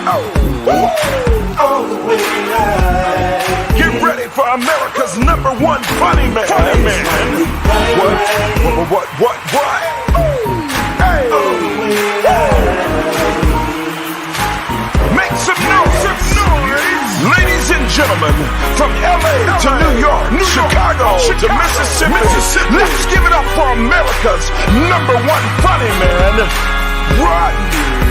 Get ready for America's #1 funny man. What? Hey. Make some noise. Ladies and gentlemen, from LA to New York, Chicago to Mississippi, let's give it up for America's #1 funny man, Rodney.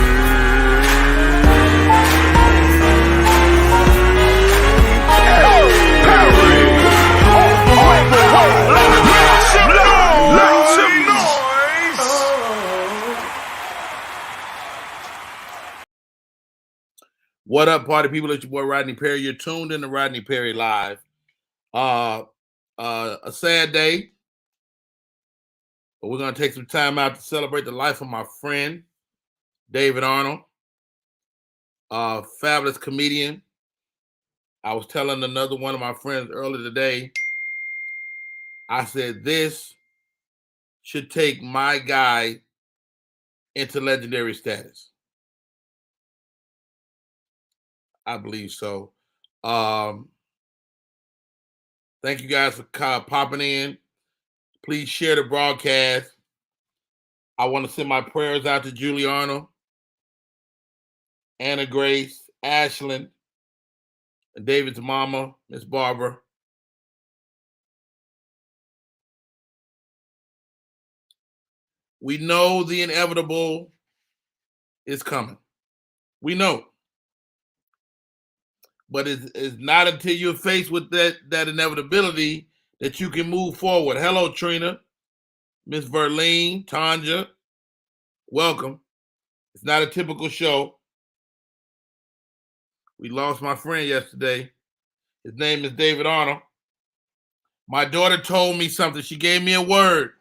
What up, party people? It's your boy Rodney Perry. You're tuned in to Rodney Perry Live. A sad day, but we're gonna take some time out to celebrate the life of my friend David Arnold, a fabulous comedian. I was telling another one of my friends earlier today, I said this should take my guy into legendary status. I believe so. Thank you guys for popping in. Please share the broadcast. I want to send my prayers out to Julie Arnold, Anna Grace, Ashlyn, and David's mama, Miss Barbara. We know the inevitable is coming. We know. But it's not until you're faced with that inevitability that you can move forward. Hello, Trina, Miss Verlene, Tanja, welcome. It's not a typical show. We lost my friend yesterday. His name is David Arnold. My daughter told me something. She gave me a word.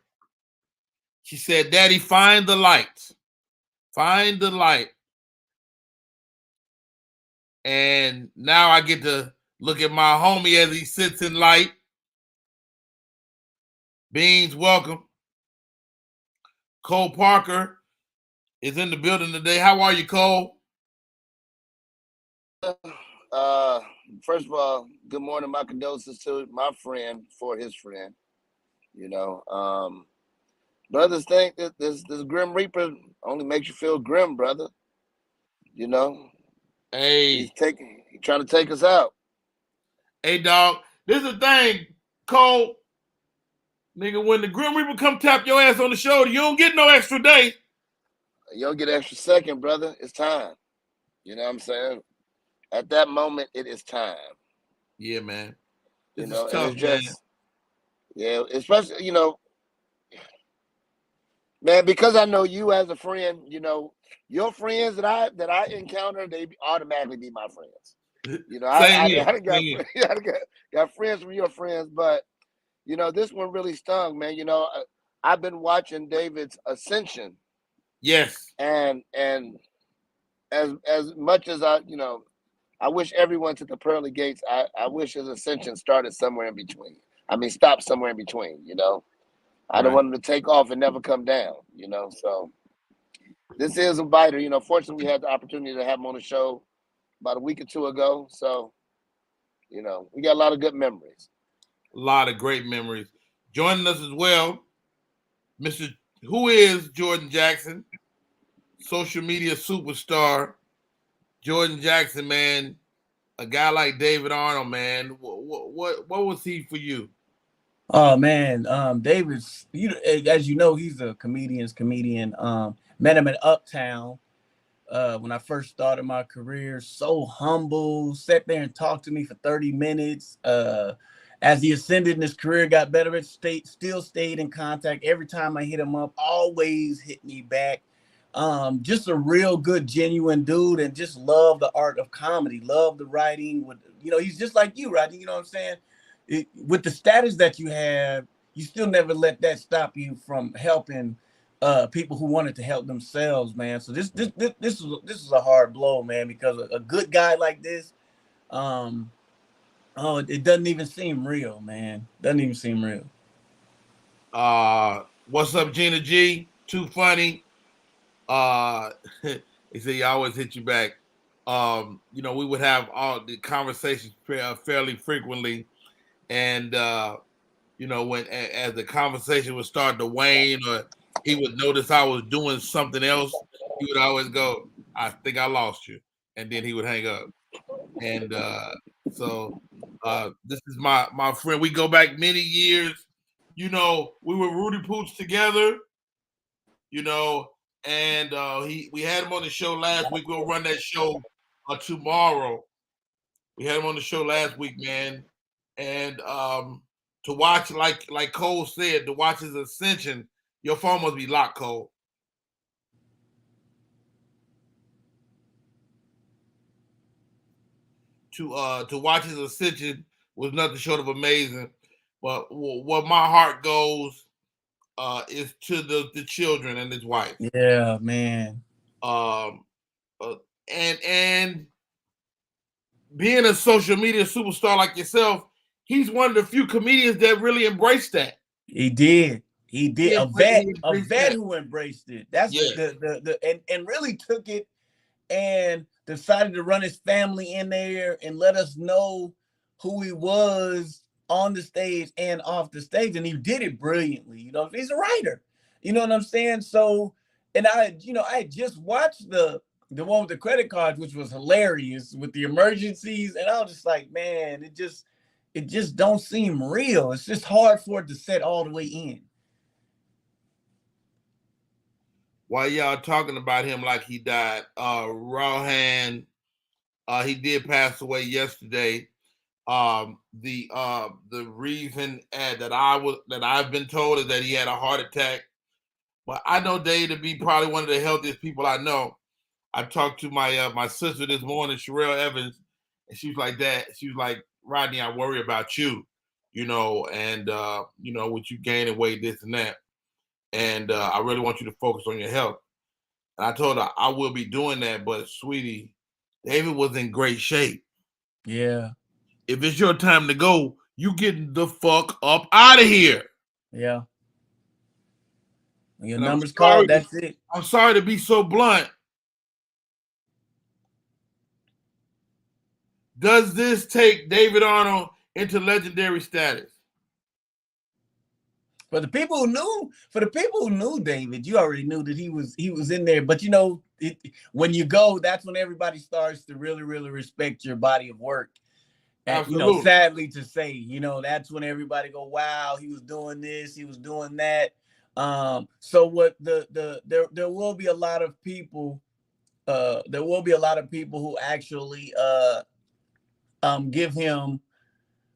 She said, Daddy, find the light. Find the light. And now I get to look at my homie as he sits in light. Beans, welcome. Cole Parker is in the building today. How are you, Cole? First of all, good morning. My condolences to my friend for his friend. You know, brothers think that this Grim Reaper only makes you feel grim, brother. You know, hey, he's trying to take us out. Hey, dog, this is the thing, Cole. Nigga, when the Grim Reaper come tap your ass on the shoulder, you don't get no extra day. You don't get an extra second, brother. It's time. You know what I'm saying? At that moment, it is time. Yeah, man. This is tough, it's just, man. Yeah, especially, you know, man, because I know you as a friend, you know, your friends that I encounter, they automatically be my friends. You know, I got friends from your friends, but you know, this one really stung, man. You know, I've been watching David's ascension. Yes. And as much as I wish everyone took the pearly gates, I wish his ascension started somewhere in between. I mean, stopped somewhere in between, you know. I don't want him to take off and never come down, you know. So this is a biter, you know. Fortunately, we had the opportunity to have him on the show about a week or two ago. So, you know, we got a lot of good memories. A lot of great memories. Joining us as well, who is Jordan Jackson, social media superstar. Jordan Jackson, man, a guy like David Arnold, man. What was he for you? Oh man, David's, as you know, he's a comedian's comedian. Met him in Uptown when I first started my career. So humble, sat there and talked to me for 30 minutes. As he ascended in his career, got better at still stayed in contact. Every time I hit him up, always hit me back. Just a real good, genuine dude, and just love the art of comedy, love the writing. He's just like you, Rodney. You know what I'm saying? With the status that you have, you still never let that stop you from helping people who wanted to help themselves, man. So this is a hard blow, man, because a good guy like this, it doesn't even seem real, man. Doesn't even seem real. What's up, Gina G? Too funny. He said he always hit you back. we would have all the conversations fairly frequently, and when as the conversation would start to wane, or he would notice I was doing something else, he would always go, "I think I lost you," and then he would hang up. And so this is my friend. We go back many years. We were Rudy Pooch together. And we had him on the show last week. We'll run that show tomorrow. We had him on the show last week, man. And to watch, like Cole said, to watch his ascension. Your phone must be locked, Cole. To watch his ascension was nothing short of amazing. But where my heart goes is to the children and his wife. Yeah, man. And being a social media superstar like yourself, he's one of the few comedians that really embraced that. He did. He did. A vet who embraced it. That's and really took it and decided to run his family in there and let us know who he was on the stage and off the stage. And he did it brilliantly. He's a writer. You know what I'm saying? So, and I had just watched the one with the credit cards, which was hilarious with the emergencies. And I was just like, man, it just don't seem real. It's just hard for it to set all the way in. While y'all talking about him like he died, Rohan, he did pass away yesterday. The reason that I've been told is that he had a heart attack. But I know Dave to be probably one of the healthiest people I know. I talked to my sister this morning, Sherelle Evans, and she was like that. She was like, Rodney, I worry about you, and with you gaining weight, this and that. And I really want you to focus on your health. And I told her I will be doing that, but sweetie, David was in great shape. Yeah. If it's your time to go, you getting the fuck up out of here. Yeah. When your number's called, that's it. I'm sorry to be so blunt. Does this take David Arnold into legendary status? For the people who knew David, you already knew that he was in there. But when you go, that's when everybody starts to really, really respect your body of work. And sadly to say, that's when everybody go, wow, he was doing this, he was doing that. So what there will be a lot of people, who actually give him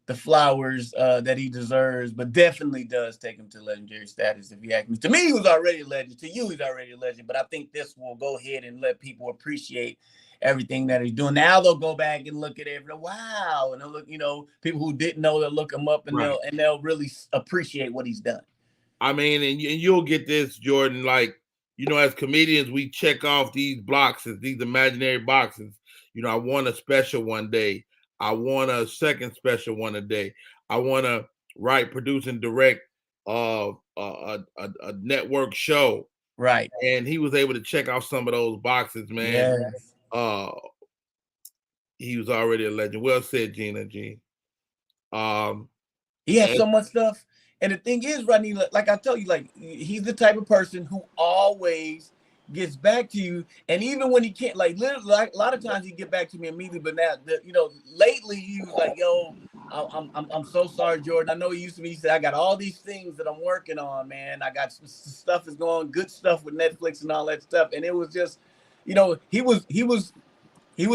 the flowers that he deserves, but definitely does take him to legendary status. If you ask me, to me, he was already a legend. To you, he's already a legend. But I think this will go ahead and let people appreciate everything that he's doing. Now they'll go back and look at it. Wow, and they'll look. People who didn't know, they'll look him up and they'll really appreciate what he's done. I mean, and you'll get this, Jordan. Like, as comedians, we check off these boxes, these imaginary boxes. I want a special one day. I want a second special one a day. I want to write, produce, and direct a network show. Right. And he was able to check off some of those boxes, man. Yes. He was already a legend. Well said, Gina G. He has so much stuff. And the thing is, Rodney, like I tell you, like, he's the type of person who always gets back to you, and even when he can't, like, literally, like, a lot of times he get back to me immediately. But now, lately he was like, "Yo, I'm so sorry, Jordan. I know he used to be. He said, I got all these things that I'm working on, man. I got stuff is going, good stuff with Netflix and all that stuff." And it was just, he was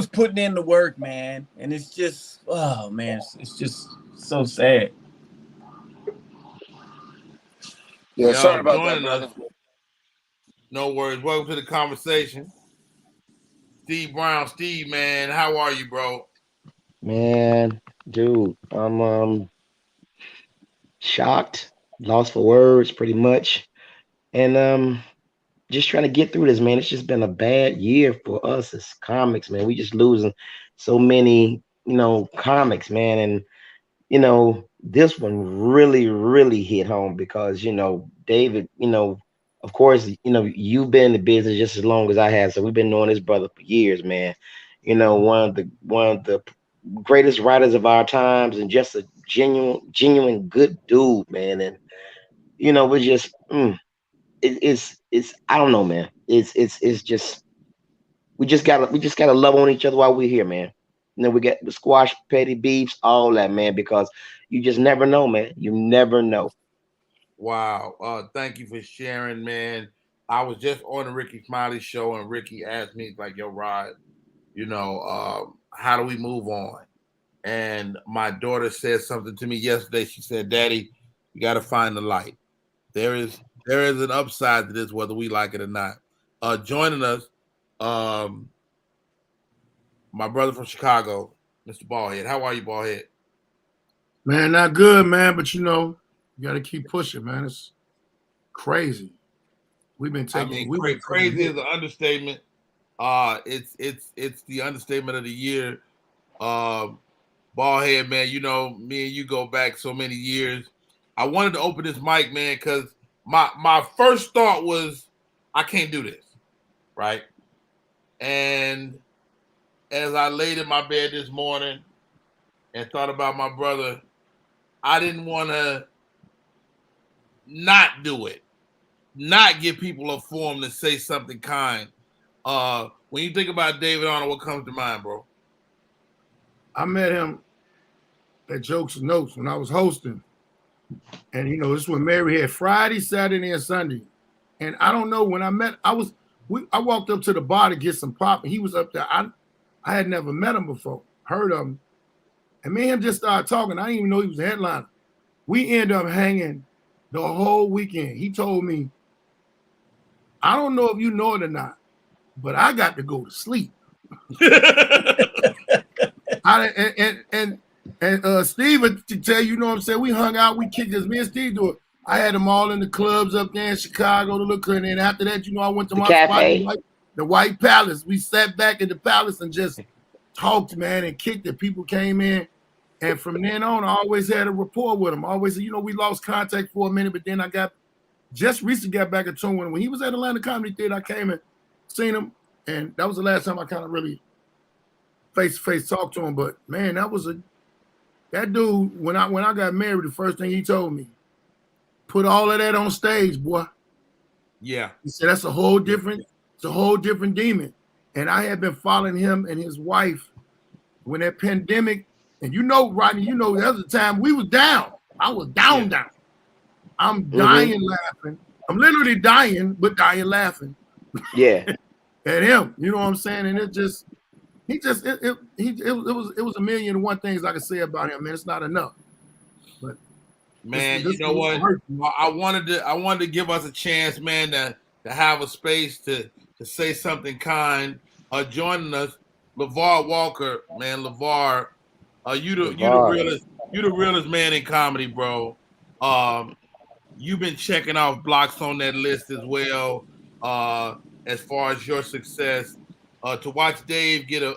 putting in the work, man. And it's just, oh man, it's just so sad. Yeah, sorry about that, brother. No worries. Welcome to the conversation. Steve Brown. Steve, man, how are you, bro? Man, dude, I'm shocked, lost for words pretty much. And just trying to get through this, man. It's just been a bad year for us as comics, man. We just losing so many, comics, man. And this one really, really hit home because, David, of course, you've been in the business just as long as I have. So we've been knowing this brother for years, man. one of the greatest writers of our times, and just a genuine good dude, man. And we're just it's I don't know, man. It's just we just gotta love on each other while we're here, man. We get the squash petty beefs, all that, man, because you just never know, man. You never know. Wow. Thank you for sharing, man. I was just on the Ricky Smiley show, and Ricky asked me, like, yo, Rod, how do we move on? And my daughter said something to me yesterday. She said, Daddy, you got to find the light. There is an upside to this, whether we like it or not. Joining us, um, my brother from Chicago, Mr. Ballhead. How are you, Ballhead? Man, not good, man. But you got to keep pushing, man. It's crazy. We've been taking. Crazy is an understatement. It's the understatement of the year. Ballhead, man. Me and you go back so many years. I wanted to open this mic, man, because my first thought was, I can't do this, right? And as I laid in my bed this morning and thought about my brother, I didn't want to not do it, not give people a forum to say something kind. When you think about David Arnold, what comes to mind, bro? I met him at Jokes and Notes when I was hosting. And this is when Mary had Friday, Saturday, and Sunday. And I don't know, when I met, I walked up to the bar to get some pop, and he was up there. I had never met him before, heard of him. And me and him just started talking. I didn't even know he was a headliner. We ended up hanging the whole weekend. He told me, I don't know if you know it or not, but I got to go to sleep. Steve would tell you, know what I'm saying? We hung out, we kicked this. Me and Steve do it. I had them all in the clubs up there in Chicago to look, and then after that, I went to my spot, the White Palace. We sat back at the Palace and just talked, man, and kicked it. People came in, and from then on, I always had a rapport with him. Always, we lost contact for a minute, but then I just recently got back in tune with him. When he was at Atlanta Comedy Theater, I came and seen him, and that was the last time I kind of really face-to-face talked to him. But man, that dude, when I got married, the first thing he told me, put all of that on stage, boy. Yeah. He said that's a whole different demon. And I had been following him and his wife when that pandemic, and Rodney, there was a time we was down. I was down. I'm dying laughing. I'm literally dying, but dying laughing. Yeah. At him, you know what I'm saying? And it was a million and one things I could say about him, man. It's not enough. But man, you know what? I wanted to give us a chance, man, to have a space to say something kind. Joining us, LeVar Walker, man. LeVar, you the realest man in comedy, bro. You've been checking off blocks on that list as well. As far as your success, to watch Dave get a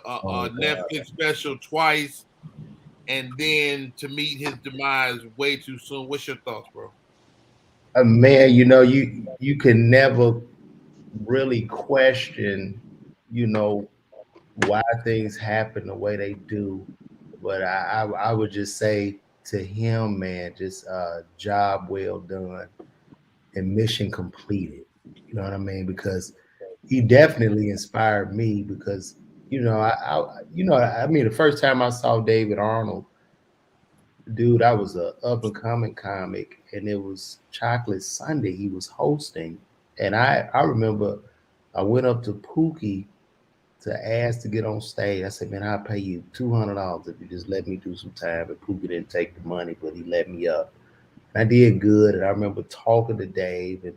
Netflix special twice, and then to meet his demise way too soon. What's your thoughts, bro? Man, you can never really question, why things happen the way they do. But I would just say to him, man, just job well done and mission completed. You know what I mean? Because he definitely inspired me. Because the first time I saw David Arnold, dude, I was a up and coming comic, and it was Chocolate Sunday he was hosting, and I remember I went up to Pookie to ask to get on stage. I said, man, I'll pay you $200 if you just let me do some time. And Pookie didn't take the money, but he let me up. And I did good, and I remember talking to Dave, and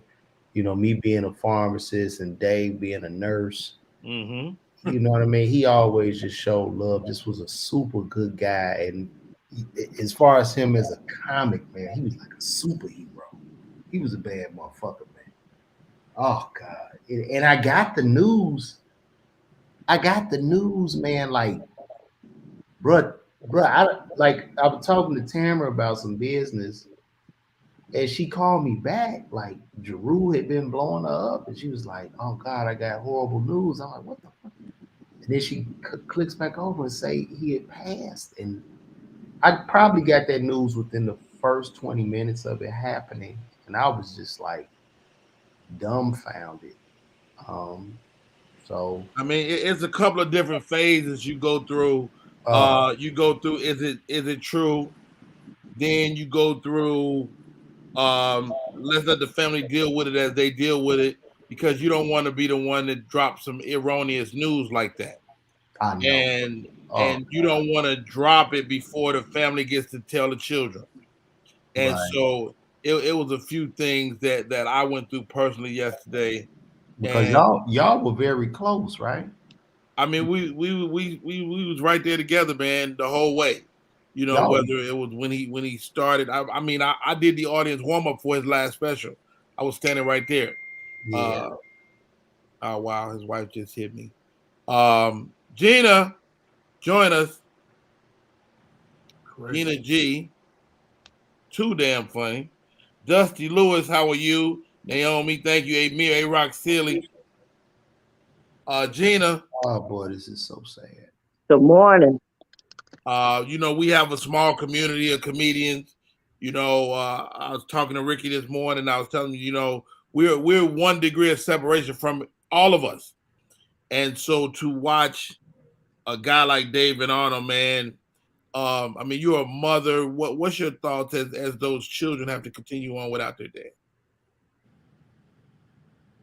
me being a pharmacist and Dave being a nurse. Mm-hmm. You know what I mean? He always just showed love. Just was a super good guy, and as far as him as a comic, man, he was like a superhero. He was a bad motherfucker, man. Oh God! And I got the news. Man. Like, bruh. I was talking to Tamara about some business, and she called me back. Like, Jeru had been blowing her up, and she was like, "Oh God, I got horrible news." I'm like, "What the fuck?" And then she clicks back over and say he had passed. And I probably got that news within the first 20 minutes of it happening. And I was just like dumbfounded. So I mean, it's a couple of different phases you go through. Is it true? Then you go through let's let the family deal with it as they deal with it, because you don't want to be the one that drops some erroneous news like that. I know. And you don't want to drop it before the family gets to tell the children. And Right. so it was a few things that I went through personally yesterday. Because y'all were very close, right? I mean, we was right there together, man, the whole way. You know, Y'all, whether it was when he started. I did the audience warm up for his last special. I was standing right there. yeah. Oh wow, his wife just hit me. Gina, join us. Crazy. Gina G. Too damn funny. Dusty Lewis, how are you? Naomi, thank you. A Rock Silly. Gina. Oh boy, this is so sad. Good morning. You know, we have a small community of comedians. You know, I was talking to Ricky this morning. I was telling you, you know, we're 1 degree of separation from all of us. And so to watch a guy like David Arnold, man, I mean, you're a mother. What's your thoughts as those children have to continue on without their dad?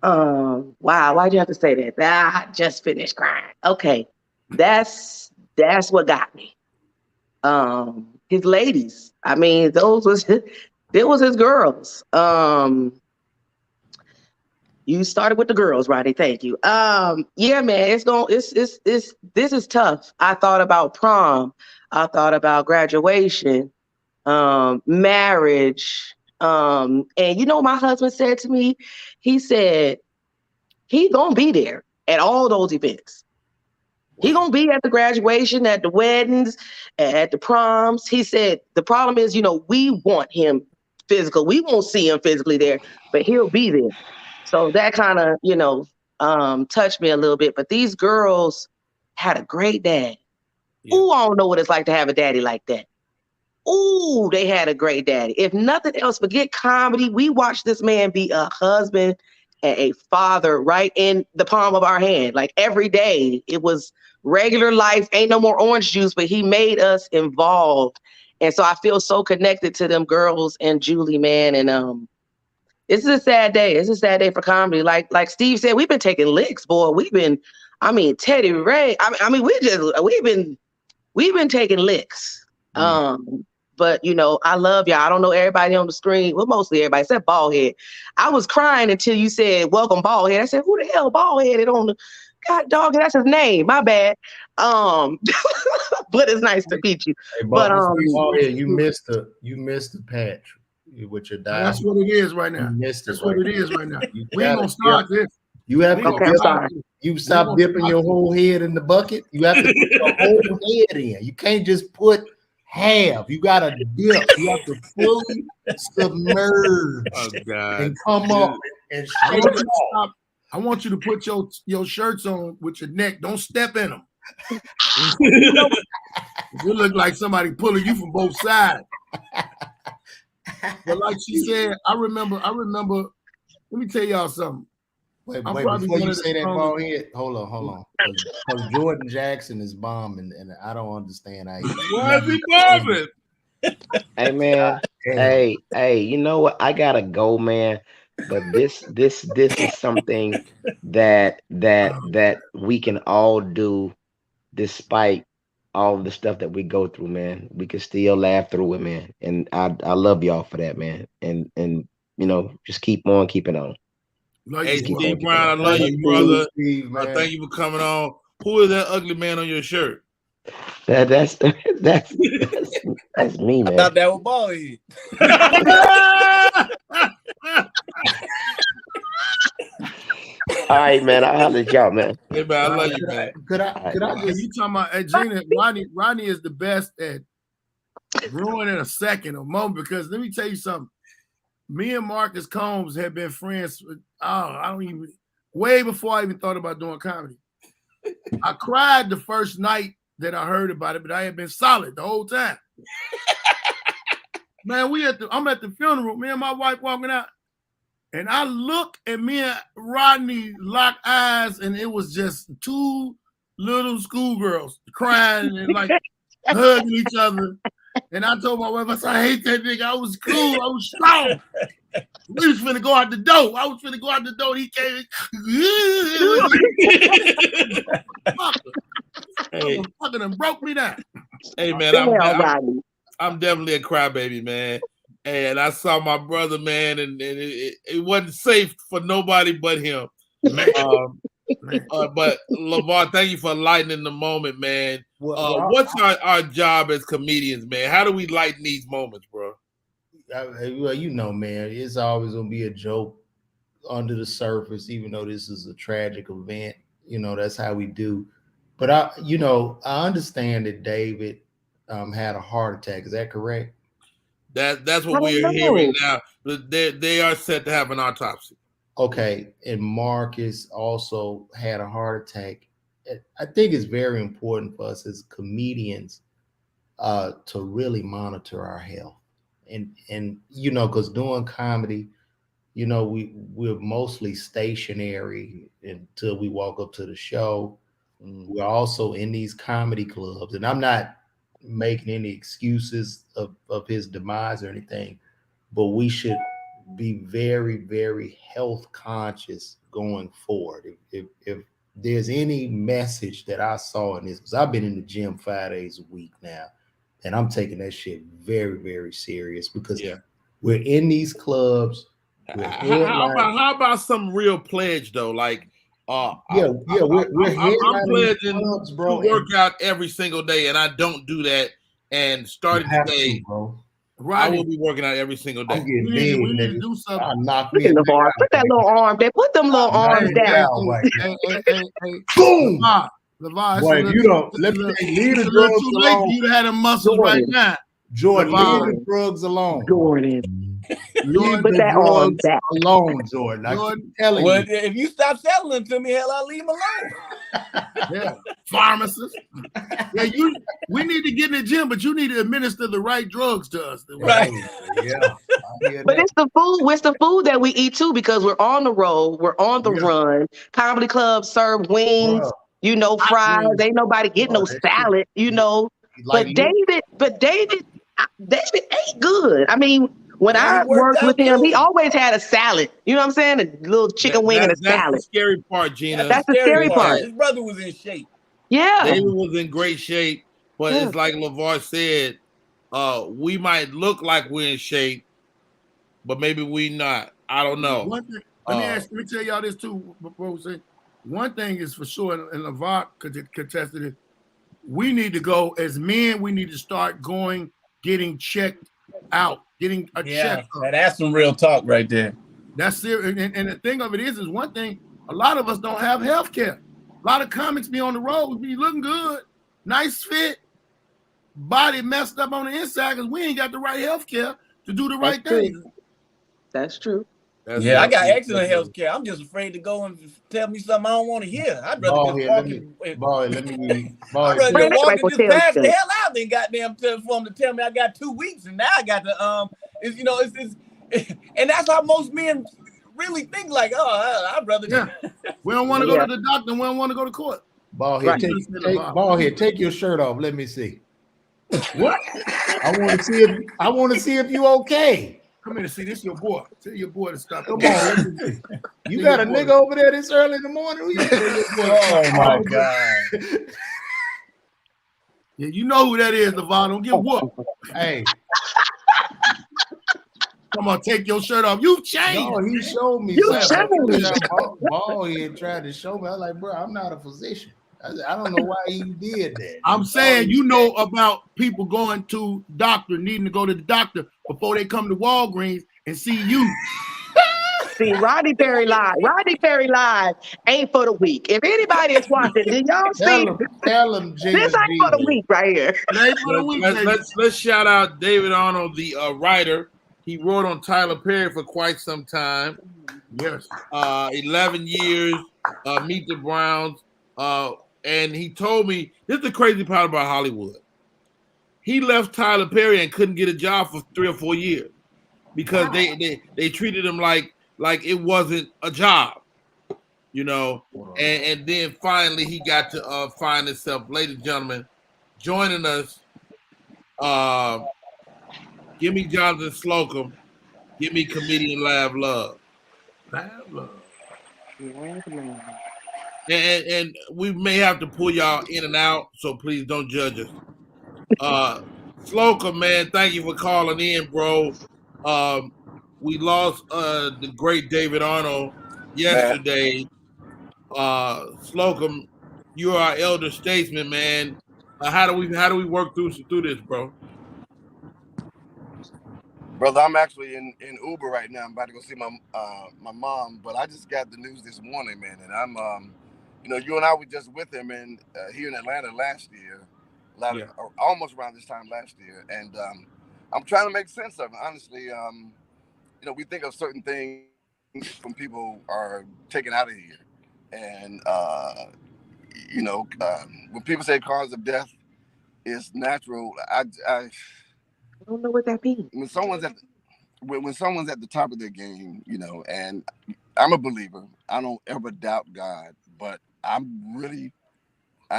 Wow, why'd you have to say that? I just finished crying. Okay. That's what got me. His ladies. I mean, it was his girls. You started with the girls, Rodney. Thank you. Yeah, man, this is tough. I thought about prom. I thought about graduation, marriage. And you know, my husband said to me, he said, he gonna be there at all those events. He gonna be at the graduation, at the weddings, at the proms. He said, the problem is, you know, we want him physical. We won't see him physically there, but he'll be there. So that kind of, you know, touched me a little bit. But these girls had a great dad. Yeah. Ooh, I don't know what it's like to have a daddy like that. Ooh, they had a great daddy. If nothing else, forget comedy. We watched this man be a husband and a father right in the palm of our hand. Like every day, it was regular life. Ain't no more orange juice, but he made us involved. And so I feel so connected to them girls and Julie, man. And this is a sad day. It's a sad day for comedy. Like Steve said, we've been taking licks, boy. Teddy Ray. we've been taking licks. But you know, I love y'all. I don't know everybody on the screen. Well, mostly everybody except Baldhead. I was crying until you said welcome Baldhead. I said, who the hell Baldheaded on the God dog? That's his name. My bad. But it's nice to meet you. Hey, but Baldhead, you missed the patch with your dad. That's what it is right now. That's what it is right now. We ain't gonna start this. You have to you stop dipping your whole head in the bucket. You have to put your whole head in. You can't just put half. You gotta dip. You have to fully submerge and come up and shake it off. I want you to put your shirts on with your neck. Don't step in them. You look like somebody pulling you from both sides. But like she said, I remember. Let me tell y'all something. Wait, before you say that, Baldhead, hold on. Because Jordan Jackson is bombing, and I don't understand how why is he bombing? Hey man, hey, you know what? I gotta go, man. But this is something that we can all do, despite all of the stuff that we go through, man. We can still laugh through it, man. And I love y'all for that, man. And you know, just keep on keeping on. Hey, Steve Brown, I love you, brother. Steve, thank you for coming on. Who is that ugly man on your shirt? That's me, man. I thought that was Baldhead. All right, man. I'll holler at y'all, man. Hey, man, I love you, man. Could I just, you talking about Gina, Rodney is the best at ruining a second, a moment, because let me tell you something. Me and Marcus Combs have been friends way before I even thought about doing comedy. I cried the first night that I heard about it, but I had been solid the whole time. Man, I'm at the funeral. Me and my wife walking out, and I look at me and Rodney lock eyes, and it was just two little schoolgirls crying and like hugging each other. And I told my wife, I said, I hate that nigga. I was cool. I was strong. We was finna go out the door. I was finna go out the door. He came. Hey, fucking and broke me down. Hey man, I'm definitely a crybaby, man. And I saw my brother, man, and it wasn't safe for nobody but him. But LeVar, thank you for lightening the moment, man. What's our job as comedians, man? How do we lighten these moments, bro? Well, you know, man, it's always gonna be a joke under the surface, even though this is a tragic event. You know, that's how we do. But I understand that David had a heart attack. Is that correct? That's what we're hearing now. They are set to have an autopsy. Okay, and Marcus also had a heart attack. I think it's very important for us as comedians to really monitor our health, and you know, because doing comedy, you know, we're mostly stationary until we walk up to the show. We're also in these comedy clubs, and I'm not making any excuses of his demise or anything, but we should be very, very health conscious going forward. If there's any message that I saw in this, because I've been in the gym 5 days a week now, and I'm taking that shit very, very serious because we're in these clubs. How about some real pledge though? Like, I'm pledging clubs, bro, to work out every single day, and I don't do that. And starting today, I will be working out every single day. We need to do something. Put that little arm there. Put them little arms down. Boom. LeVar, boy, if you don't leave the drugs alone, you'd have had them muscles right now. Jordan, leave the drugs alone. Jordan. Leave put that arm back alone, Jordan. I'm telling you. If you stop selling them to me, hell, I'll leave them alone. Yeah, pharmacist. Yeah, we need to get in the gym, but you need to administer the right drugs to us. Right. Yeah. But it's the food. It's the food that we eat too, because we're on the road, we're on the run. Comedy clubs serve wings, you know, fries. Ain't nobody getting no salad, you know. But David ate good. I mean, when I worked with him, he always had a salad. You know what I'm saying? A little chicken wing and a salad. That's the scary part, Gina. That's the scary part. His brother was in shape. Yeah. David was in great shape, but it's like LeVar said, we might look like we're in shape, but maybe we not. I don't know. Let me tell y'all this too before we say. One thing is for sure, and LeVar contested it, we need to go as men, we need to start getting checked out, getting a check. That's some real talk right there. That's serious. And the thing of it is one thing, a lot of us don't have health care. A lot of comics be on the road, we be looking good, nice fit, body messed up on the inside because we ain't got the right health care to do the right thing. That's true. I got excellent health care. I'm just afraid to go and tell me something I don't want to hear. I'd rather just walk just pass the hell out than goddamn for them to tell me I got 2 weeks and now I got to and that's how most men really think, like, I'd rather we don't want to go to the doctor, we don't want to go to court. Ball head, take your shirt off. Let me see. What? I want to see if you okay. Come here to see this. Your boy. Tell your boy to stop. Come on, let me see. You got a nigga over there this early in the morning? Oh my God. Yeah, you know who that is, LeVar. Don't get whooped. Hey. Come on, take your shirt off. You changed. No, he showed me. You changed. Ball head tried to show me. I was like, bro, I'm not a physician. I don't know why he did that. I'm saying, you know about people going to doctor, needing to go to the doctor before they come to Walgreens and see you. See, Rodney Perry Live ain't for the week. If anybody is watching, did y'all see? Tell them, this ain't for the week right here. Let's shout out David Arnold, the writer. He wrote on Tyler Perry for quite some time. Yes. 11 years, Meet the Browns. and he told me this is the crazy part about Hollywood. He left Tyler Perry and couldn't get a job for 3 or 4 years because they treated him like it wasn't a job, you know. And then finally he got to find himself, ladies and gentlemen, joining us. Give me Jonathan Slocum. Give me comedian Lav Love. Lav Love. And we may have to pull y'all in and out, so please don't judge us. Slocum, man, thank you for calling in, bro. We lost the great David Arnold yesterday. Slocum, you are our elder statesman, man. How do we work through this, bro? Brother, I'm actually in Uber right now. I'm about to go see my mom, but I just got the news this morning, man, and I'm you and I were just with him and here in Atlanta last year, almost around this time last year, and I'm trying to make sense of it. Honestly, we think of certain things when people are taken out of here, and when people say cause of death is natural, I don't know what that means. When someone's at the top of their game, and I'm a believer, I don't ever doubt God, but I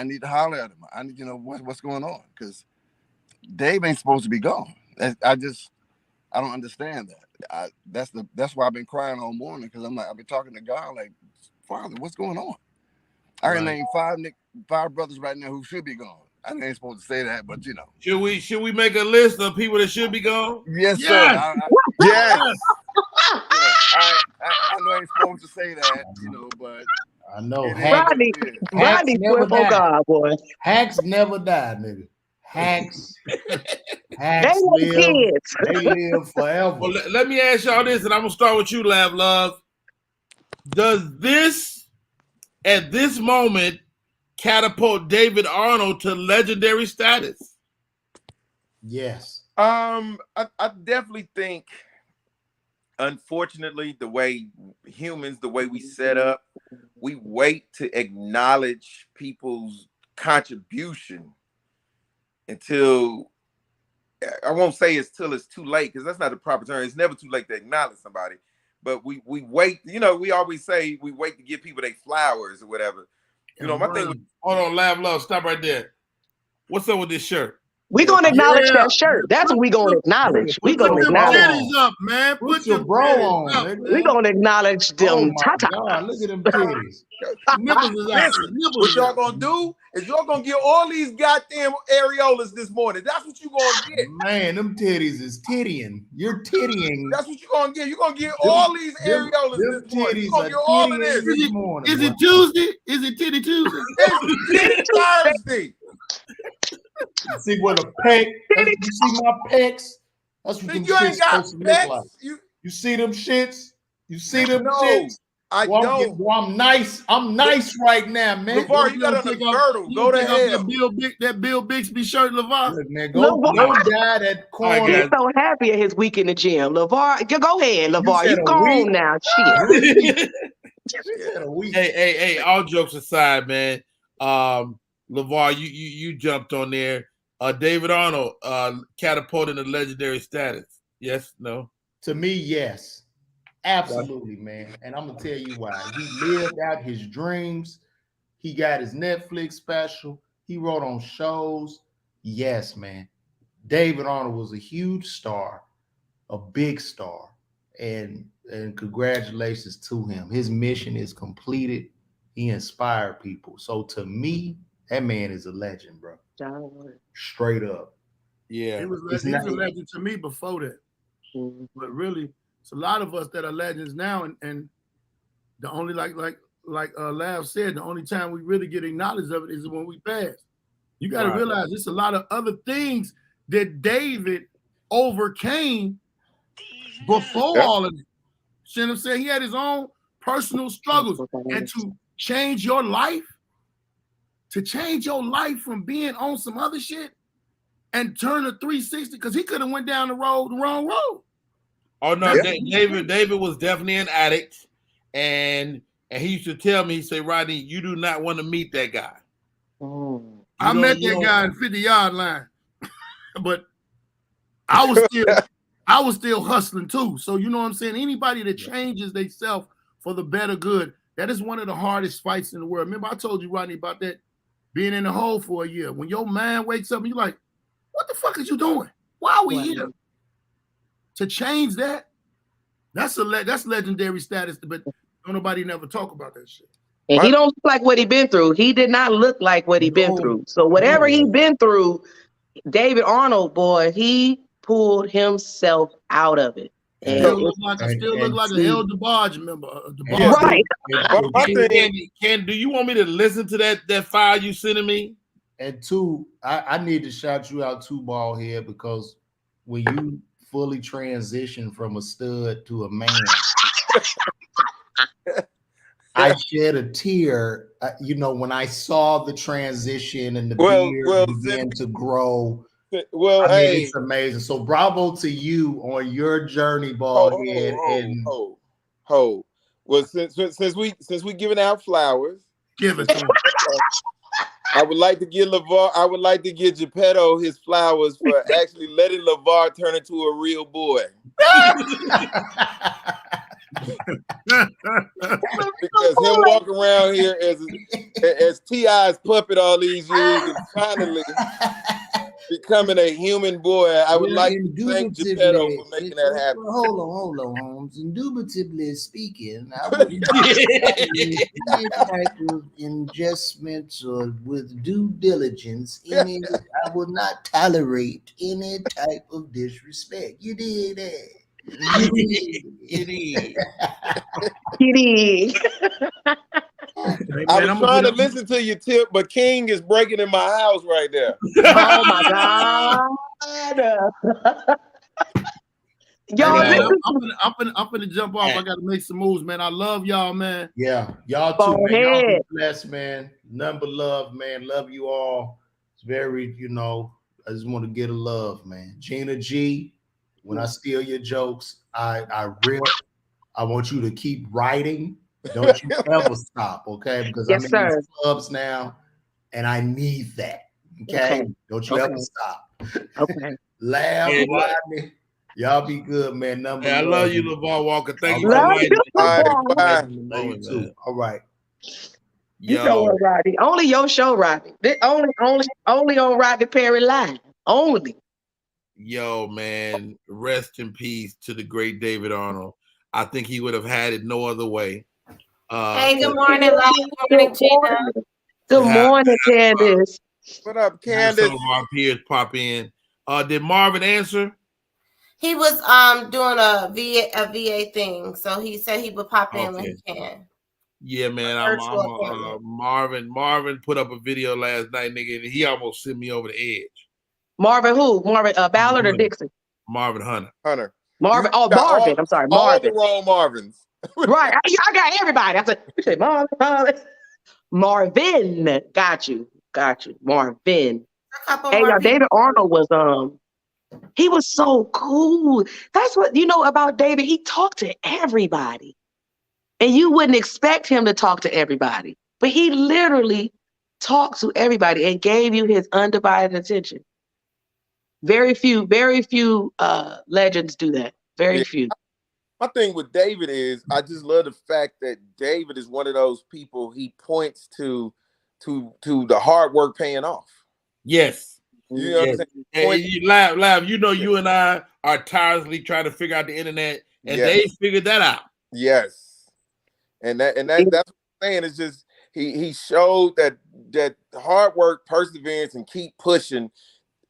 need to holler at him. I need to know what's going on, because Dave ain't supposed to be gone. I don't understand that. That's why I've been crying all morning, because I've been talking to God like, Father, what's going on? I can name 5 brothers right now who should be gone. I ain't supposed to say that, but Should we make a list of people that should be gone? Yes, sir. Yes. I know I ain't supposed to say that, but I know. Rodney never died. God, boy. Hacks never died, nigga. Hacks they live forever. Well, let me ask y'all this, and I'm gonna start with you, Lav Love. Does this, at this moment, catapult David Arnold to legendary status? Yes. I definitely think, unfortunately, the way we set up, we wait to acknowledge people's contribution until, I won't say till it's too late, because that's not the proper term. It's never too late to acknowledge somebody, but we wait. We always say we wait to give people their flowers or whatever. My thing was, hold on, Lav Love, stop right there. What's up with this shirt? We're gonna acknowledge that shirt. That's what we're gonna acknowledge. We're gonna acknowledge. Titties up, man. Put your bro on. We're gonna acknowledge them. God, look at them titties. Nipples is out. What y'all gonna do is y'all gonna get all these goddamn areolas this morning. That's what you gonna get. Man, them titties is tittying. You're tittying. That's what you gonna get. You're gonna get all these areolas this morning. You're gonna get all of this. Is it Tuesday? Is it Titty Tuesday? It's Thursday. See what a pec? You see my pecs? That's what them shits supposed to look like. You see them shits? You see them shits? I don't. I'm nice. I'm nice right now, man. LeVar, you got on the girdle. Go to hell. That Bill Bixby shirt, LeVar. Look, man, go dye that corner. He's so happy at his week in the gym. LeVar, go ahead, LeVar. You go home now. Shit. Hey, all jokes aside, man. LeVar, you jumped on there. David Arnold catapulted to legendary status. Yes, no? To me, yes. Absolutely, man. And I'm going to tell you why. He lived out his dreams. He got his Netflix special. He wrote on shows. Yes, man. David Arnold was a huge star, a big star. And congratulations to him. His mission is completed. He inspired people. So to me, that man is a legend, bro. Straight up. Yeah. He was a legend to me before that. But really, it's a lot of us that are legends now, and the only like Lav said, the only time we really get acknowledged of it is when we pass. You got to realize there's a lot of other things that David overcame before all of it. See what I'm saying? He had his own personal struggles, and to change your life from being on some other shit and turn a 360, because he could have went down the wrong road. Oh no, David was definitely an addict, and he used to tell me, he said, Rodney, you do not want to meet that guy. I met that guy in 50-yard line, but I was still hustling too. So you know what I'm saying? Anybody that changes themselves for the better good, that is one of the hardest fights in the world. Remember, I told you, Rodney, about that being in the hole for a year. When your mind wakes up and you're like, what the fuck is you doing? Why are we here? To change that, that's legendary status, but nobody never talk about that shit. And he don't look like what he been through. He did not look like what he been through. So whatever he been through, David Arnold, boy, he pulled himself out of it. And Still look like an El DeBarge member. Right. Do you want me to listen to that file you sending me? And two, I need to shout you out too, Ballhead, because when you fully transition from a stud to a man, I shed a tear, when I saw the transition and the beard began to grow. Well, it's amazing. So bravo to you on your journey, Ballhead. Well, since we giving out flowers, give it to him. I would like to give Geppetto his flowers for actually letting LeVar turn into a real boy. Because him walking around here as T.I.'s puppet all these years and finally becoming a human boy, I would like to thank Geppetto for making that happen. Hold on, Holmes. Indubitably speaking, I would any type of investment or with due diligence, I would not tolerate any type of disrespect. You did that. I was trying to listen to you, Tip, but King is breaking in my house right there. Oh my God. Y'all, I'm gonna jump off. I gotta make some moves, man. I love y'all, man. Yeah, y'all too, man. Y'all be blessed, man. None but love, man. Love you all. It's very, I just want to get a love, man. Gina G, when I steal your jokes, I rip. I want you to keep writing. Don't you ever stop, okay? Because I'm in these clubs now, and I need that. Okay? Don't you ever stop. Okay. Laugh, Rodney. Y'all be good, man. I love you, LeVar Walker. Thank you for too. All right. You know what, Rodney? Only your show, Rodney. Only on Rodney Perry Live. Only. Yo, man, rest in peace to the great David Arnold. I think he would have had it no other way. Hey, good morning, love. Good morning, Gina. Good morning, Candace. What up, Candace? Some of our peers pop in. Did Marvin answer? He was doing a VA thing, so he said he would pop in when he can. Yeah, man. Marvin put up a video last night, nigga, and he almost sent me over the edge. Marvin who? Marvin Ballard or Dixon? Marvin Hunter. Marvin. Oh, Marvin. I'm sorry, Marvin. All the wrong Marvins. Right. I got everybody. I said, you say Marvin. Marvin. Got you. Marvin. Hey, y'all, David Arnold was he was so cool. That's what about David. He talked to everybody. And you wouldn't expect him to talk to everybody. But he literally talked to everybody and gave you his undivided attention. Very few legends do that. Very few. My thing with David is I just love the fact that David is one of those people he points to the hard work paying off. Yes. You know what I'm saying? And you laugh. You and I are tirelessly trying to figure out the internet, and they figured that out. Yes. And that's what I'm saying. It's just he showed that hard work, perseverance, and keep pushing,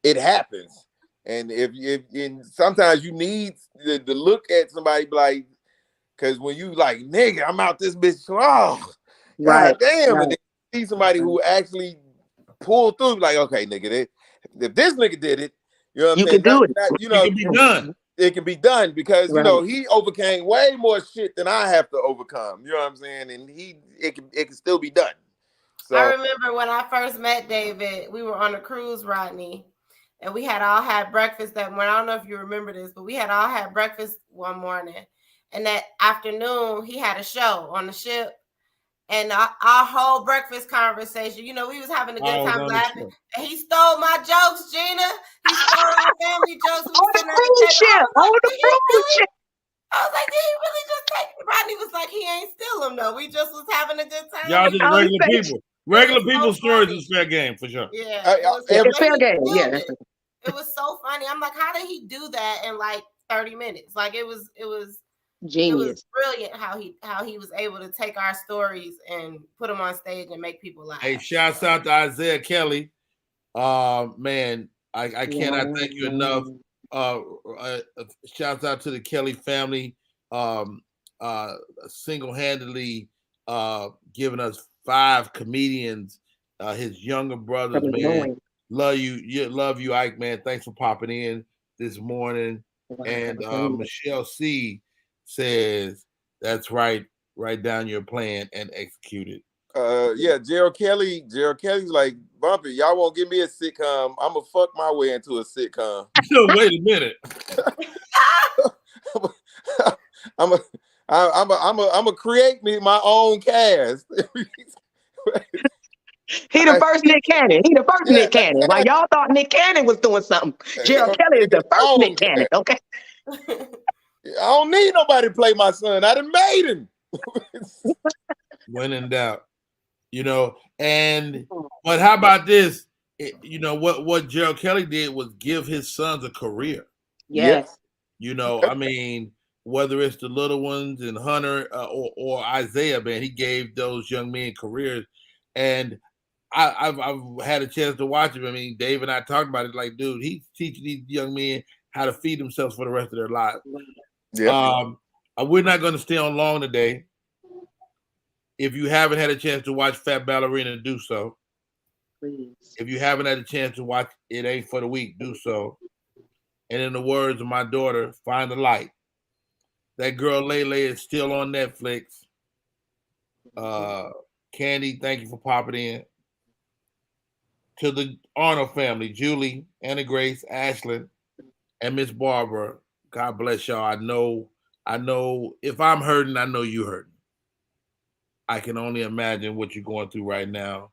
it happens. And and sometimes you need to look at somebody like, because when you like, nigga, I'm out this bitch, God damn, and then you see somebody who actually pulled through, like, okay, nigga, if this nigga did it, you know what I'm saying? Can do it. It can be done. It can be done because he overcame way more shit than I have to overcome. You know what I'm saying? And it can still be done. So I remember when I first met David, we were on a cruise, Rodney, and we had all had breakfast that morning. I don't know if you remember this, but we had all had breakfast one morning. And that afternoon, he had a show on the ship. And our whole breakfast conversation, you know, we was having a good time laughing. And he stole my jokes, Gina. He stole our family jokes. We sitting at the table. I was like, did he really just take it? Rodney was like, he ain't steal them, though. We just was having a good time. Y'all just regular people. Regular people's stories is fair game, for sure. Yeah. It's fair game. Yeah. It was so funny. I'm like, how did he do that in like 30 minutes? Like, it was genius. It was brilliant how he was able to take our stories and put them on stage and make people laugh. Hey, shouts out to Isaiah Kelly. Man, I cannot thank you enough. Shouts out to the Kelly family. Single-handedly giving us 5 comedians, his younger brothers, man. Love you, Ike, man. Thanks for popping in this morning. And Michelle C says, that's right. Write down your plan and execute it. Yeah, Gerald Kelly's like, Bumpy, y'all won't give me a sitcom. I'm gonna fuck my way into a sitcom. No, wait a minute. I'm a create me my own cast. He the first Nick Cannon. Nick Cannon. Like y'all thought Nick Cannon was doing something. Gerald Kelly is the first Nick Cannon. Okay. I don't need nobody to play my son. I done made him. When in doubt, you know. But how about this? You know what Gerald Kelly did was give his sons a career. Yes. You know, I mean, whether it's the little ones and Hunter or Isaiah, man, he gave those young men careers. And I've had a chance to watch him. I mean, Dave and I talked about it. Like, dude, he's teaching these young men how to feed themselves for the rest of their lives. Yeah. We're not going to stay on long today. If you haven't had a chance to watch Fat Ballerina, do so. Please. If you haven't had a chance to watch It Ain't for the Weak, do so. And in the words of my daughter, find the light. That girl Lele is still on Netflix. Candy, thank you for popping in. To the Arnold family, Julie, Anna Grace, Ashlyn, and Miss Barbara, God bless y'all. I know if I'm hurting, I know you hurting. I can only imagine what you're going through right now.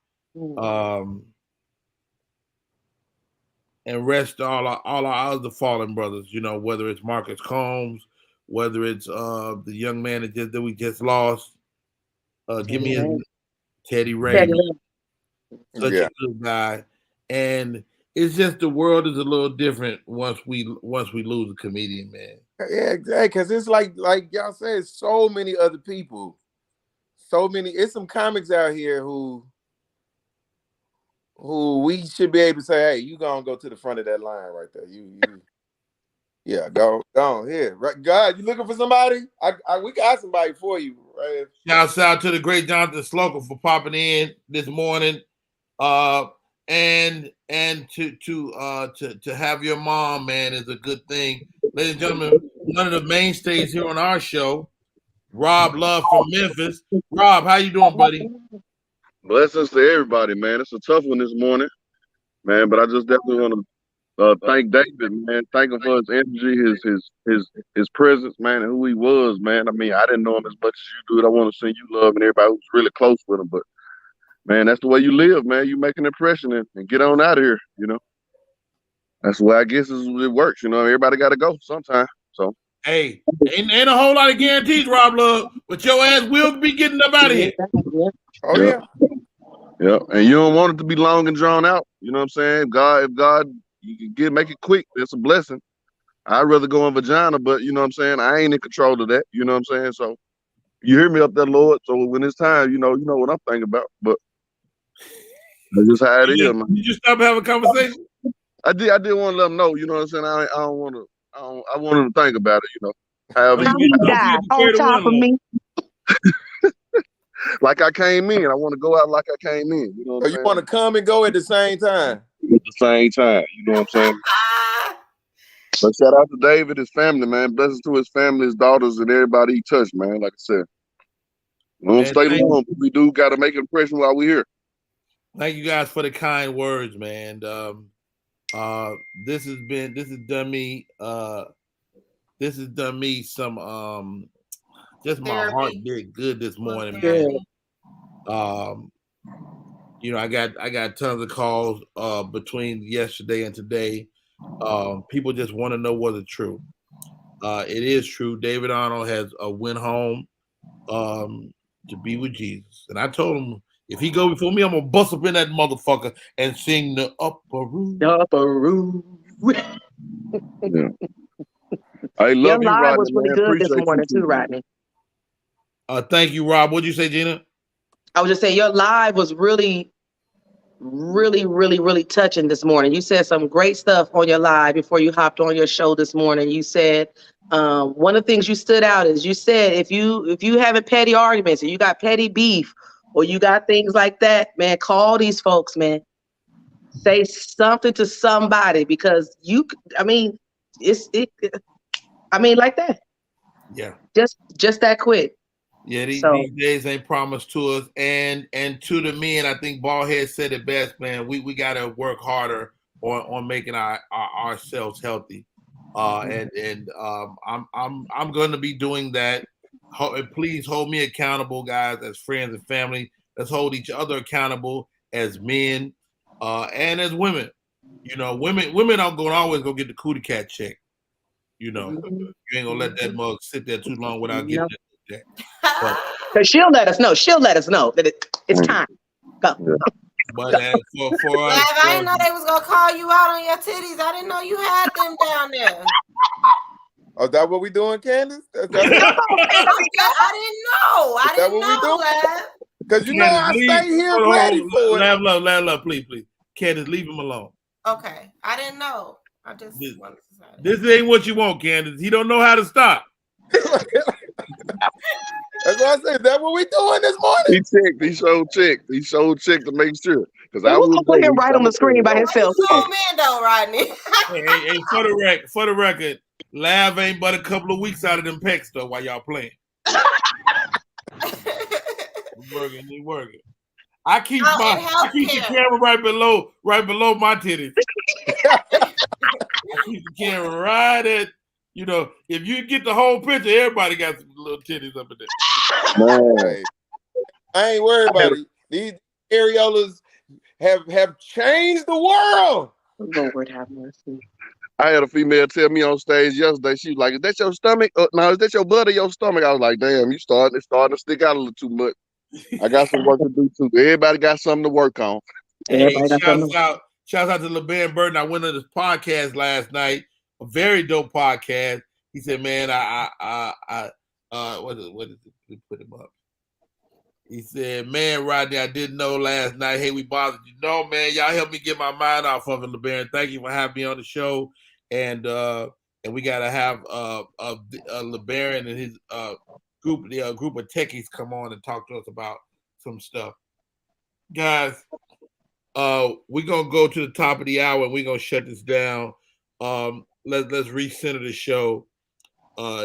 And rest all our other fallen brothers, you know, whether it's Marcus Combs, whether it's the young man that we just lost. Give me his Teddy Ray. Such a good guy. And it's just the world is a little different once we lose a comedian, man. Yeah, exactly. Because it's like y'all said, so many other people. So many, it's some comics out here who we should be able to say, hey, you gonna go to the front of that line right there. Yeah, go on here. Right, God, you looking for somebody? We got somebody for you, right? Shouts out to the great Jonathan Slocum for popping in this morning. And to have your mom, man, is a good thing. Ladies and gentlemen, one of the mainstays here on our show, Rob Love from Memphis. Rob, how you doing, buddy? Blessings to everybody, man. It's a tough one this morning, man. But I just definitely want to thank David, man. Thank him for his energy, his presence, man, and who he was, man. I mean, I didn't know him as much as you do. I want to send you love and everybody who's really close with him. But man, that's the way you live, man. You make an impression and get on out of here, you know. That's the way I guess it works, you know. Everybody got to go sometime. So. Hey, ain't a whole lot of guarantees, Rob Love, but your ass will be getting up out of here. Oh, yeah. Yeah, and you don't want it to be long and drawn out. You know what I'm saying? If God, you can make it quick. It's a blessing. I'd rather go in vagina, but you know what I'm saying? I ain't in control of that. You know what I'm saying? So you hear me up there, Lord. So when it's time, you know what I'm thinking about. But that's just how it is, man. You just stop having a conversation? I did want to let them know, you know what I'm saying? I don't want to. I want them to think about it, you know. However, he died on top of me. Like I came in. I want to go out like I came in. You know what I'm saying? You want to come and go at the same time? At the same time. You know what I'm saying? But shout out to David, his family, man. Blessings to his family, his daughters, and everybody he touched, man. Like I said. We don't stay long. We do got to make an impression while we're here. Thank you guys for the kind words, man. This has done me some just my heart did good this morning, man. You know, I got tons of calls between yesterday and today. People just want to know whether it's true. It is true. David Arnold has went home to be with Jesus, and I told him if he go before me, I'm gonna bust up in that motherfucker and sing the upper room. The upper room. Yeah. I love Your you, live Rodney, was really man. good this Appreciate morning you too, Rodney. Thank you, Rob. What'd you say, Gina? I was just saying your live was really touching this morning. You said some great stuff on your live before you hopped on your show this morning. You said one of the things you stood out is you said if you having petty arguments and you got petty beef or you got things like that, man, call these folks, man. Say something to somebody because like that. Yeah. Just that quick. Yeah, these days ain't promised to us, and to the men, I think Ballhead said it best, man. We gotta work harder on making ourselves healthy, and I'm gonna be doing that. Please hold me accountable, guys, as friends and family. Let's hold each other accountable as men, and as women. You know, women aren't gonna always go get the cootie cat check. You know, you ain't gonna let that mug sit there too long without getting it. But she'll let us know. She'll let us know that it's time. Go. But as for us, I didn't know they was gonna call you out on your titties. I didn't know you had them down there. Oh, is that what we doing, Candace? I didn't know. I didn't know that. Because you know I stay here ready for it. Love, please. Candace, leave him alone. Okay, I didn't know. I just wanted to say that. This ain't what you want, Candace. He don't know how to stop. That's what I said. Is that what we doing this morning? He showed check to make sure. Because I would put him right on the screen by himself. Oh man, though, Rodney. hey, for the record, Lav ain't but a couple of weeks out of them pecs though while y'all playing. He working. I keep the camera right below my titties. I keep the camera right at, you know, if you get the whole picture, everybody got some little titties up in there. Hey, I ain't worried about it. These areolas have changed the world. Lord have mercy. I had a female tell me on stage yesterday, she was like, is that your stomach? No, is that your butt or your stomach? I was like, damn, it's starting to stick out a little too much. I got some work to do too. Everybody got something to work on. Hey, shouts out to LeBaron Burton. I went on this podcast last night, a very dope podcast. He said, man, what is it? Put him up. He said, man, Rodney, I didn't know last night. Hey, we bothered you. No, man, y'all helped me get my mind off of it, LeBaron. Thank you for having me on the show. And we gotta have LeBaron and his group of techies come on and talk to us about some stuff. Guys, we're gonna go to the top of the hour and we're gonna shut this down. Let's recenter the show.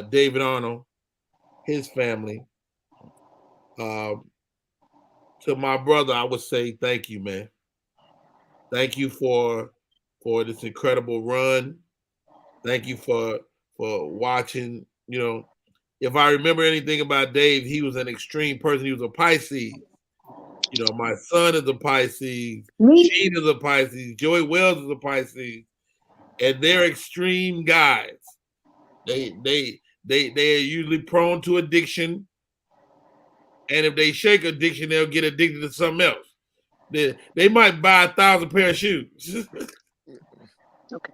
David Arnold, his family. To my brother, I would say thank you, man. Thank you for this incredible run. Thank you for watching. You know, if I remember anything about Dave, he was an extreme person. He was a Pisces. You know, my son is a Pisces. Sheen is a Pisces. Joey Wells is a Pisces, and they're extreme guys. They are usually prone to addiction, and if they shake addiction, they'll get addicted to something else. They might buy 1,000 pair of shoes. Okay.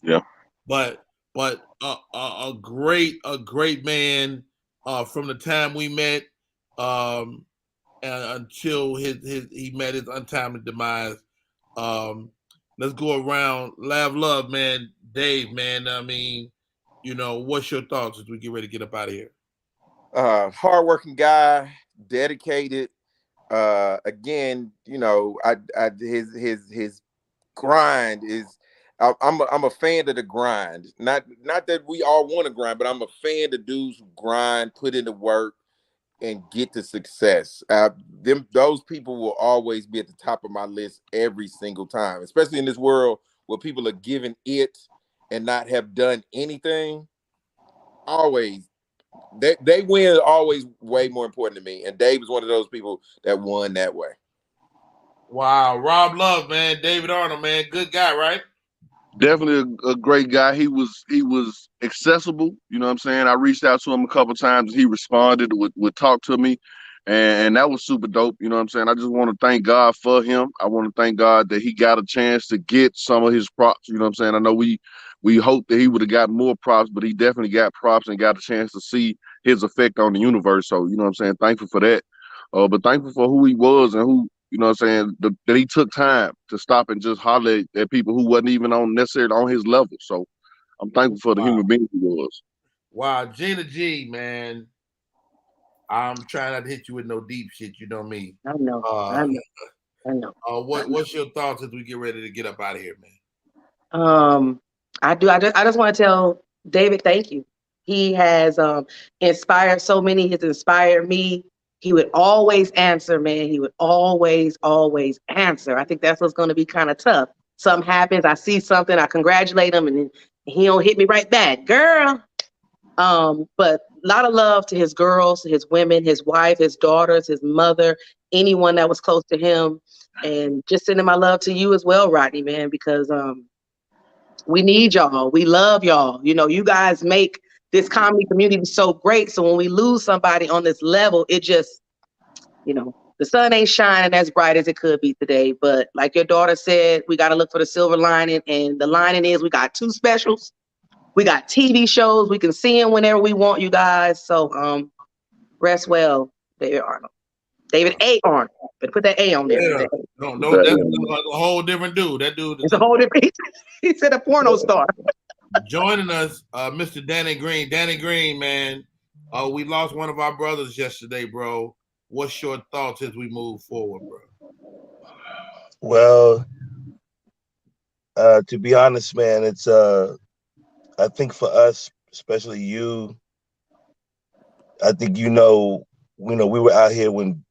Yeah. But a great man from the time we met until he met his untimely demise. Let's go around. Love, man. Dave, man. I mean, you know, what's your thoughts as we get ready to get up out of here? Hardworking guy, dedicated. Again, you know, his grind is. I'm a fan of the grind. Not that we all want to grind, but I'm a fan of dudes who grind, put in the work, and get to success. Those people will always be at the top of my list every single time, especially in this world where people are given it and not have done anything. Always They win is always way more important to me. And Dave is one of those people that won that way. Wow, Rob Love, man, David Arnold, man, good guy, right? Definitely a great guy. He was accessible. You know what I'm saying? I reached out to him a couple times. He responded, would talk to me, and that was super dope. You know what I'm saying? I just want to thank God for him. I want to thank God that he got a chance to get some of his props. You know what I'm saying? I know we hoped that he would have got more props, but he definitely got props and got a chance to see his effect on the universe. So, you know what I'm saying? Thankful for that. But thankful for who he was and who, you know what I'm saying, that he took time to stop and just holler at people who wasn't even necessarily on his level. So I'm thankful for the human being he was. Wow, Gina G, man. I'm trying not to hit you with no deep shit, you know me. I know. I know. What's your thoughts as we get ready to get up out of here, man? I just want to tell David, thank you. He has inspired so many. He's inspired me. He would always answer, man. He would always answer. I think that's what's going to be kind of tough. Something happens, I see something, I congratulate him, and then he don't hit me right back, girl. But a lot of love to his girls, his women, his wife, his daughters, his mother, anyone that was close to him, and just sending my love to you as well, Rodney, man, because we need y'all. We love y'all. You know, you guys make this comedy community so great. So when we lose somebody on this level, it just, you know, the sun ain't shining as bright as it could be today. But like your daughter said, we got to look for the silver lining. And the lining is we got 2 specials. We got TV shows. We can see them whenever we want, you guys. So rest well, David Arnold. David A. Arnold. But put that A on there. Yeah. No, that's a whole different dude. That dude is a whole different. He said a porno star. Joining us, Mr. Danny Green. Danny Green, man. We lost one of our brothers yesterday, bro. What's your thoughts as we move forward, bro? Well, to be honest, man, it's I think for us, especially you, I think we were out here when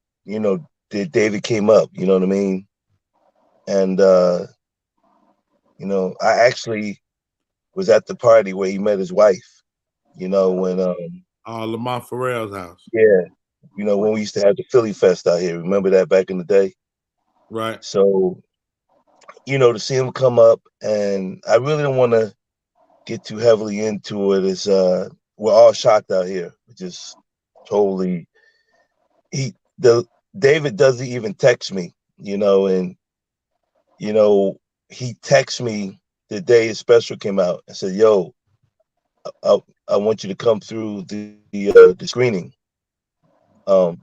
David came up. You know what I mean? And I actually was at the party where he met his wife. When Lamont Farrell's house. Yeah, when we used to have the Philly Fest out here. Remember that back in the day? Right. So, to see him come up, and I really don't want to get too heavily into it. Is we're all shocked out here. Just totally. David doesn't even text me, and he texted me the day his special came out and said, "Yo, I want you to come through the screening, of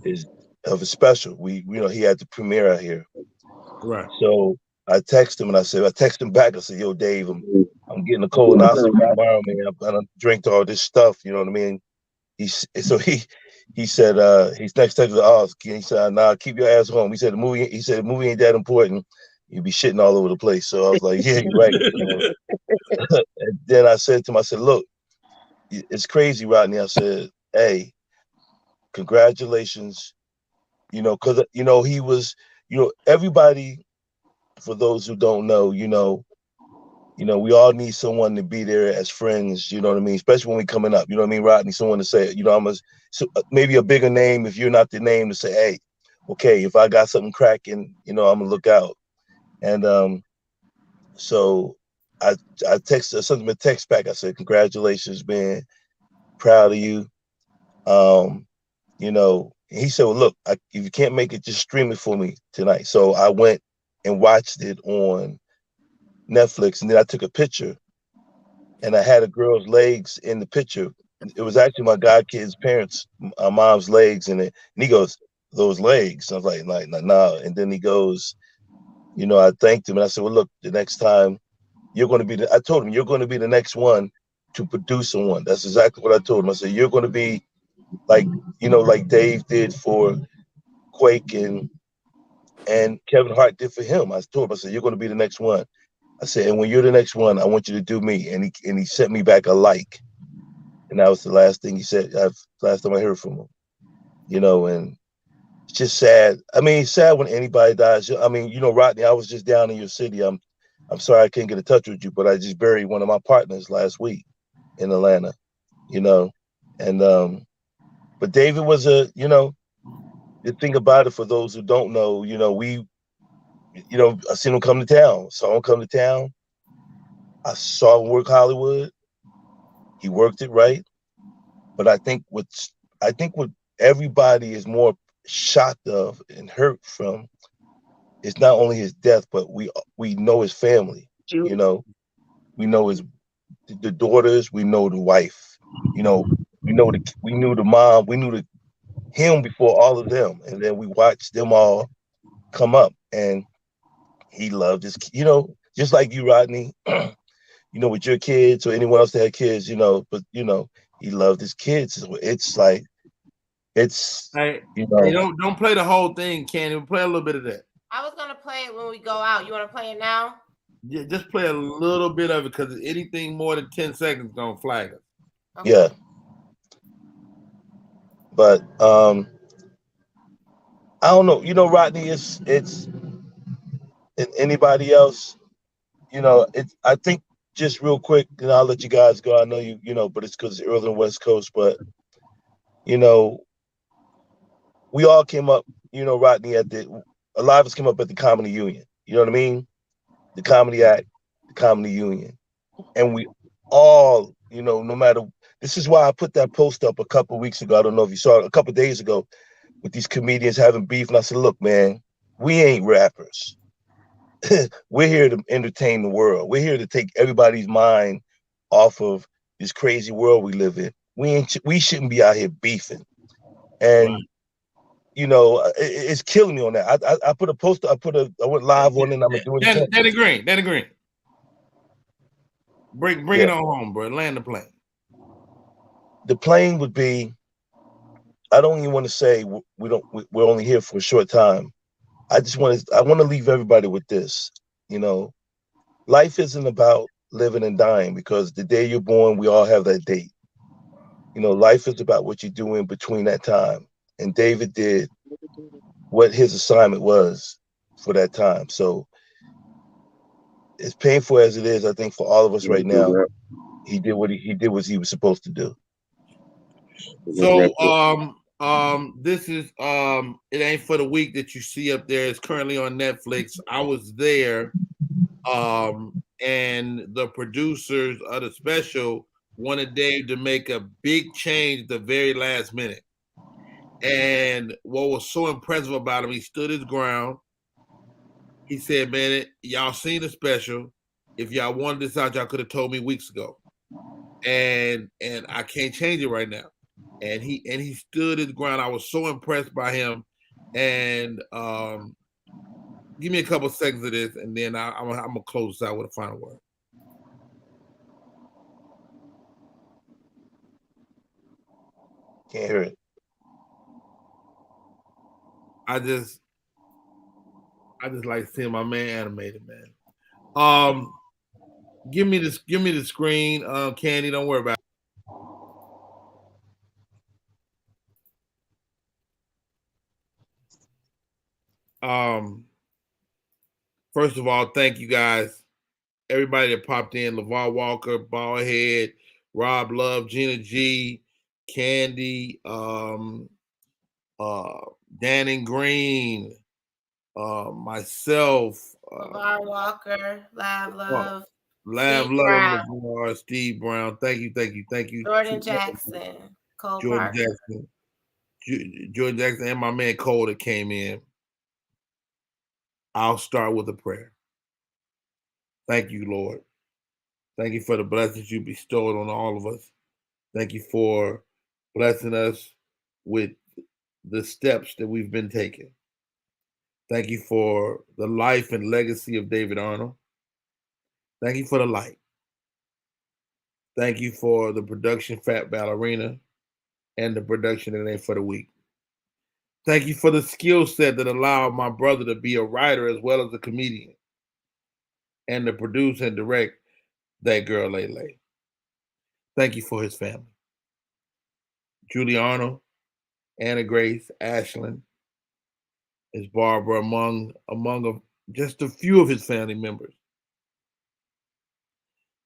his special. He had the premiere out here, right? So I texted him and I texted him back. I said, "Yo, Dave, I'm getting a colonoscopy tomorrow, man. I don't drink all this stuff, you know what I mean?" He said his next text was, he said, "Nah, keep your ass home." He said the movie ain't that important. You'd be shitting all over the place. So I was like, "Yeah, you're right." And then I said to him, I said, "Look, it's crazy, Rodney." I said, "Hey, congratulations." Because he was, everybody. For those who don't know, we all need someone to be there as friends. You know what I mean? Especially when we coming up. You know what I mean, Rodney? Someone to say, maybe a bigger name if you're not the name to say, "Hey, okay, if I got something cracking, I'm gonna look out." And so I texted something a text back. I said, "Congratulations, man. Proud of you." He said, "Well, look, if you can't make it, just stream it for me tonight." So I went and watched it on Netflix, and then I took a picture, and I had a girl's legs in the picture. It was actually my godkid's parents' mom's legs in it, and he goes, "Those legs?" I was like, "Nah." And then he goes, I thanked him, and I said, "Well, look, the next time you're going to be I told him, you're going to be the next one to produce one." That's exactly what I told him. I said, "You're going to be like Dave did for Quake and Kevin Hart did for him." I told him, I said, "You're going to be the next one." I said, "And when you're the next one, I want you to do me." And he sent me back a like. And that was the last thing he said. Last time I heard from him. And it's just sad. I mean, it's sad when anybody dies. I mean, Rodney, I was just down in your city. I'm sorry I couldn't get in touch with you, but I just buried one of my partners last week in Atlanta. you know. And but David was a, you know, the thing about it for those who don't know, you know, I seen him come to town. Saw him come to town. I saw him work Hollywood. He worked it right. But I think what everybody is more shocked of and hurt from is not only his death, but we know his family. You know, we know the daughters, we know the wife. You know, we knew the mom, we knew him before all of them, and then we watched them all come up, and he loved his, you know, just like you, Rodney. You know, with your kids or anyone else that had kids, you know, but you know, he loved his kids. It's like Hey, you know, don't play the whole thing, Candy. Play a little bit of that. I was gonna play it when we go out. You want to play it now? Yeah, just play a little bit of it because anything more than 10 seconds gonna flag us. Okay. Yeah. But I don't know. You know, Rodney, it's anybody else. You know, I think just real quick, and I'll let you guys go. I know you know, but it's because it's early on the West Coast. But you know, we all came up. You know, Rodney a lot of us came up at the Comedy Union. You know what I mean? The Comedy Act, the Comedy Union, and we all, you know, no matter. This is why I put that post up a couple of weeks ago. I don't know if you saw it, a couple of days ago, with these comedians having beef, and I said, look, man, we ain't rappers. We're here to entertain the world. We're here to take everybody's mind off of this crazy world we live in. We shouldn't be out here beefing. And you know, it's killing me on that. I put a poster. I went live on it. And I'm gonna do it again. Danny Green. Bring it on home, bro. Land the plane. The plane would be. I don't even want to say we're only here for a short time. I want to leave everybody with this. You know, life isn't about living and dying, because the day you're born, we all have that date. You know, life is about what you do in between that time. And David did what his assignment was for that time. So as painful as it is, I think for all of us right now, he did what he was supposed to do. So this is It Ain't for the Week that you see up there. It's currently on Netflix. I was there, and the producers of the special wanted Dave to make a big change at the very last minute. And what was so impressive about him, he stood his ground. He said, man, y'all seen the special. If y'all wanted this out, y'all could have told me weeks ago. And I can't change it right now. And he stood his ground. I was so impressed by him. And give me a couple seconds of this, and then I'm gonna close this out with a final word. Can't hear it. I just like seeing my man animated, man. Give me the screen, Candy. Don't worry about it. First of all, thank you guys, everybody that popped in: LeVar Walker, Ballhead, Rob Love, Gina G, Candy, Danny Green, myself, LeVar Walker, Love, LeVar, Steve Brown. Thank you. Jordan Jackson, Cole Parker. Jordan Jackson, and my man Cole that came in. I'll start with a prayer. Thank you, Lord. Thank you for the blessings you bestowed on all of us. Thank you for blessing us with the steps that we've been taking. Thank you for the life and legacy of David Arnold. Thank you for the light. Thank you for the production Fat Ballerina and the production It Ain't for the Week. Thank you for the skill set that allowed my brother to be a writer as well as a comedian, and to produce and direct That Girl Lele. Thank you for his family. Julie Arnold, Anna Grace, Ashlyn, his Barbara, among just a few of his family members.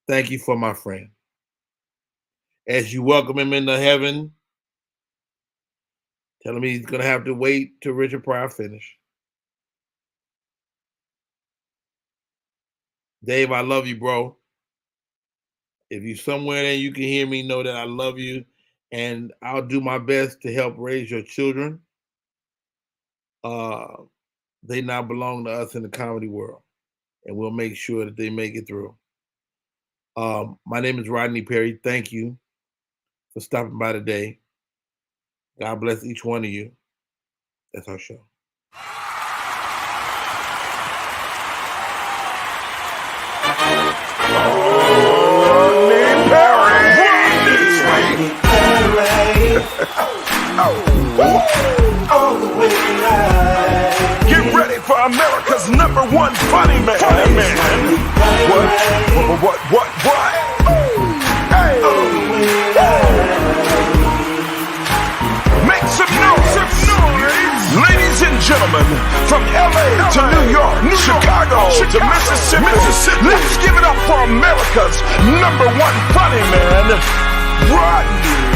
Thank you for my friend. as you welcome him into heaven, tell him he's going to have to wait till Richard Pryor finish. Dave, I love you, bro. If you're somewhere there you can hear me, know that I love you, and I'll do my best to help raise your children. They now belong to us in the comedy world, and we'll make sure that they make it through. My name is Rodney Perry. Thank you for stopping by today. God bless each one of you. That's our show. Get ready for America's #1 funny man. What? Hey. Make some noise. Ladies and gentlemen, from LA to New York, Chicago to Mississippi, let's give it up for America's #1 funny man, Rodney.